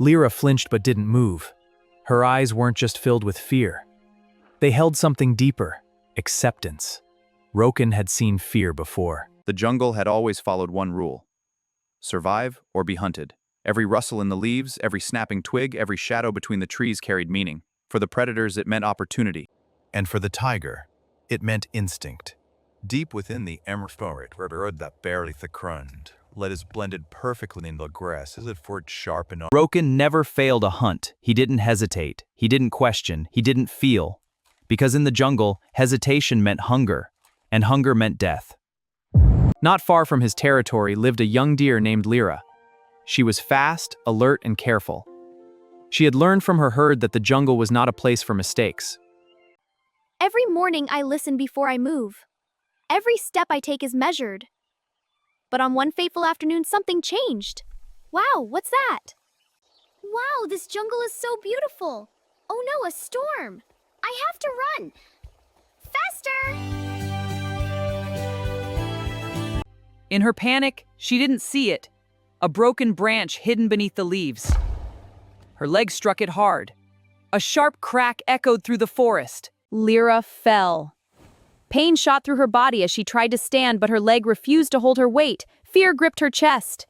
Lyra flinched but didn't move. Her eyes weren't just filled with fear. They held something deeper: acceptance. Roken had seen fear before. The jungle had always followed one rule: survive or be hunted. Every rustle in the leaves, every snapping twig, every shadow between the trees carried meaning. For the predators, it meant opportunity. And for the tiger, it meant instinct. Deep within the emerald forest, where the road that barely the ground, lead is blended perfectly in the grass as it forged sharp and Roken never failed a hunt. He didn't hesitate. He didn't question. He didn't feel. Because in the jungle, hesitation meant hunger, and hunger meant death. Not far from his territory lived a young deer named Lyra. She was fast, alert, and careful. She had learned from her herd that the jungle was not a place for mistakes. Every morning I listen before I move. Every step I take is measured. But on one fateful afternoon, something changed. Wow, what's that? Wow, this jungle is so beautiful. Oh no, a storm. I have to run. Faster! In her panic, she didn't see it. A broken branch hidden beneath the leaves. Her leg struck it hard. A sharp crack echoed through the forest. Lyra fell. Pain shot through her body as she tried to stand, but her leg refused to hold her weight. Fear gripped her chest.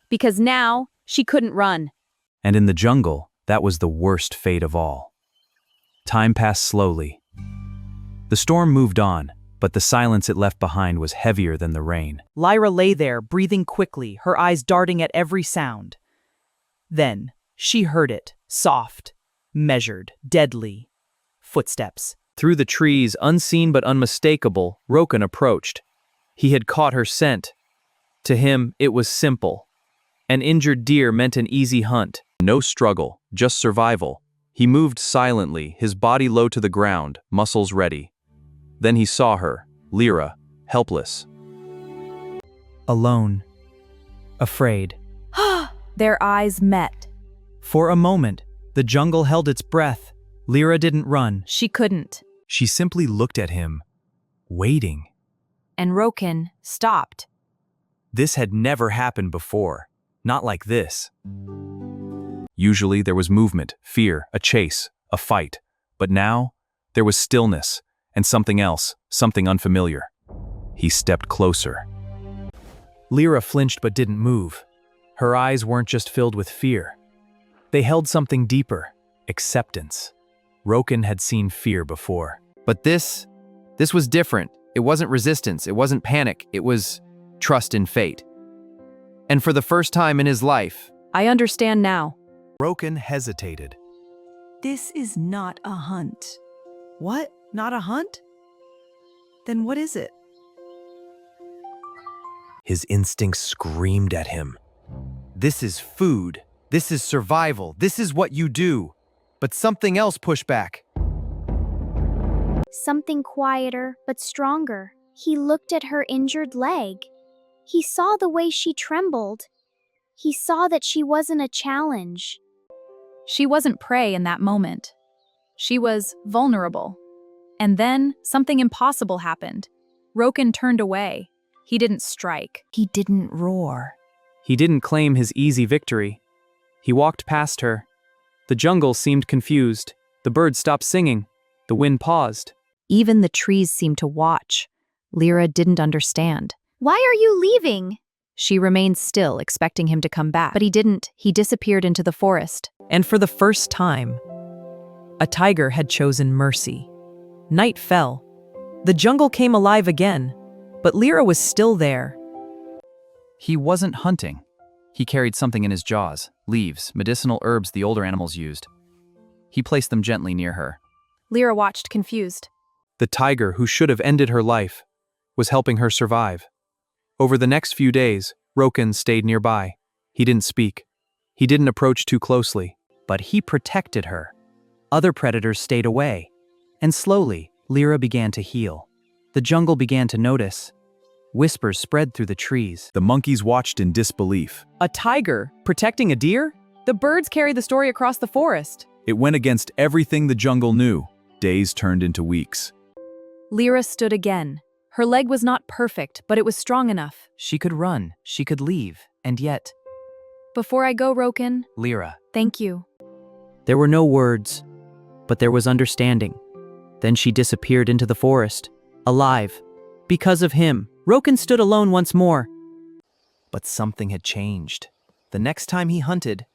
Because now, she couldn't run. And in the jungle, that was the worst fate of all. Time passed slowly. The storm moved on, but the silence it left behind was heavier than the rain. Lyra lay there, breathing quickly, her eyes darting at every sound. Then, she heard it, soft, measured, deadly. Footsteps. Through the trees, unseen but unmistakable, Roken approached. He had caught her scent. To him, it was simple. An injured deer meant an easy hunt. No struggle, just survival. He moved silently, his body low to the ground, muscles ready. Then he saw her, Lyra, helpless. Alone. Afraid. Their eyes met. For a moment, the jungle held its breath. Lyra didn't run. She couldn't. She simply looked at him, waiting. And Roken stopped. This had never happened before. Not like this. Usually there was movement, fear, a chase, a fight. But now, there was stillness, and something else, something unfamiliar. He stepped closer. Lyra flinched but didn't move. Her eyes weren't just filled with fear. They held something deeper: acceptance. Roken had seen fear before. But this was different. It wasn't resistance, it wasn't panic, it was trust in fate. And for the first time in his life, I understand now. Roken hesitated. This is not a hunt. What? Not a hunt? Then what is it? His instincts screamed at him. this is food, this is survival, this is what you do. But something else pushed back. Something quieter, but stronger. He looked at her injured leg. He saw the way she trembled. He saw that she wasn't a challenge. She wasn't prey in that moment. She was vulnerable. And then something impossible happened. Roken turned away. He didn't strike. He didn't roar. He didn't claim his easy victory. He walked past her. The jungle seemed confused. The birds stopped singing. The wind paused. Even the trees seemed to watch. Lyra didn't understand. Why are you leaving? She remained still, expecting him to come back. But he didn't. He disappeared into the forest. And for the first time, a tiger had chosen mercy. Night fell. The jungle came alive again, but Lyra was still there. He wasn't hunting. He carried something in his jaws, leaves, medicinal herbs the older animals used. He placed them gently near her. Lyra watched, confused. The tiger, who should have ended her life, was helping her survive. Over the next few days, Roken stayed nearby. He didn't speak. He didn't approach too closely, but he protected her. Other predators stayed away. And slowly, Lyra began to heal. The jungle began to notice. Whispers spread through the trees. The monkeys watched in disbelief. A tiger protecting a deer? The birds carry the story across the forest. It went against everything the jungle knew. Days turned into weeks. Lyra stood again. Her leg was not perfect, but it was strong enough. She could run, she could leave, and yet... Before I go, Roken, Lyra. thank you. There were no words, but there was understanding. Then she disappeared into the forest, alive. Because of him, Roken stood alone once more. But something had changed. The next time he hunted,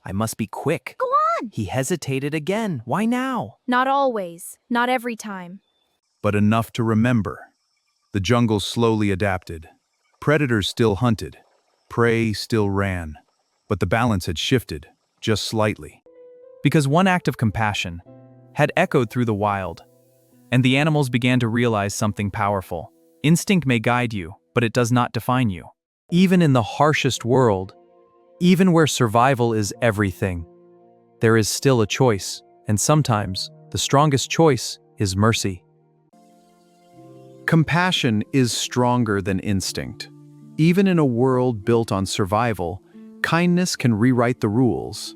I must be quick. Go on! He hesitated again. Why now? Not always, not every time. But enough to remember. The jungle slowly adapted. Predators still hunted. Prey still ran. But the balance had shifted, just slightly. Because one act of compassion had echoed through the wild, and the animals began to realize something powerful. Instinct may guide you, but it does not define you. Even in the harshest world, even where survival is everything, there is still a choice, and sometimes the strongest choice is mercy. Compassion is stronger than instinct. Even in a world built on survival, kindness can rewrite the rules.